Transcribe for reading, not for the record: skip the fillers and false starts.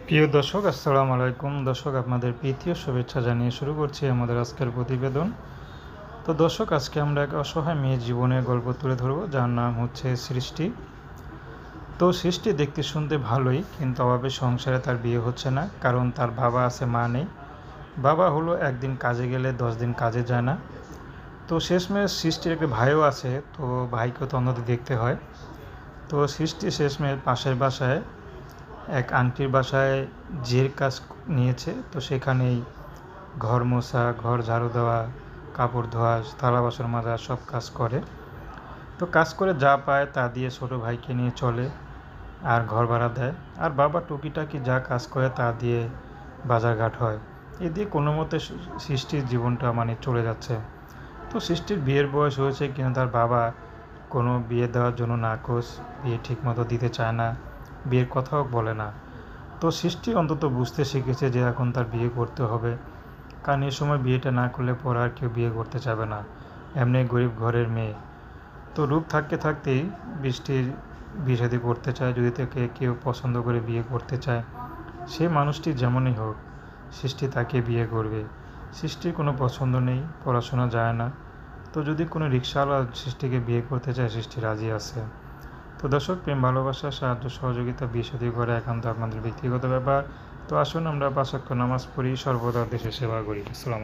প্রিয় দর্শক, আসসালামু আলাইকুম। দর্শক, আপনাদের প্রীতি ও শুভেচ্ছা জানিয়ে শুরু করছি আমাদের আজকের প্রতিবেদন। তো দর্শক, আজকে আমরা এক অসহায় মেয়ের জীবনের গল্প তুলে ধরব, যার নাম হচ্ছে সৃষ্টি। তো সৃষ্টি দেখতে শুনতে ভালোই, কিন্তু অভাবে সংসারে তার বিয়ে হচ্ছে না, কারণ তার বাবা আছে, মা নেই। বাবা হলো একদিন কাজে গেলে 10 দিন কাজে যায় না। তো শেষমেশ সৃষ্টির একটা ভাইও আছে, তো ভাইকেও তো অন্যদের দেখতে হয়। তো সৃষ্টি শেষমেশ পাশের বাসায় এক আন্টির বাসায় জের কাজ নিয়েছে। তো সেখানেই ঘর মোছা, ঘর ঝাড়ু দেওয়া, কাপড় ধোয়া, থালা বাসন মাজা সব কাজ করে। তো কাজ করে যা পায় তা দিয়ে ছোটো ভাইকে নিয়ে চলে, আর ঘর ভাড়া দেয়। আর বাবা টুকিটাকি যা কাজ করে তা দিয়ে বাজারঘাট হয়। এদিকে কোনো মতে সৃষ্টির জীবনটা চলে যাচ্ছে। তো সৃষ্টির বিয়ের বয়স হয়েছে, কিন্তু তার বাবা কোনো বিয়ে দেওয়ার জন্য নাকচ, বিয়ে ঠিকমতো দিতে চায় না, বিয়ের কথাও বলে না। তো সৃষ্টি অন্তত বুঝতে শিখেছে যে এখন তার বিয়ে করতে হবে, কারণ এই সময় বিয়েটা না করলে পর আর কেউ বিয়ে করতে চাবে না, এমনি গরিব ঘরের মেয়ে। তো রূপ থাকতে থাকতেই বৃষ্টির বিয়ে শাদী করতে চায়। যদি তাকে কেউ পছন্দ করে বিয়ে করতে চায়, সে মানুষটি যেমনই হোক, সৃষ্টি তাকে বিয়ে করবে। সৃষ্টির কোনো পছন্দ নেই, পড়াশোনা যায় না। তো যদি কোনো রিক্সাওয়ালা সৃষ্টিকে বিয়ে করতে চায়, সৃষ্টি রাজি আছে। তো দর্শক, প্রেম ভালোবাসা, সাহায্য সহযোগিতা, বিয়ে শাদী করা একান্ত আপনাদের ব্যক্তিগত ব্যাপার। তো আসুন আমরা 5 ওয়াক্ত নামাজ পড়ি, সর্বদা দেশের সেবা করি। আসসালামু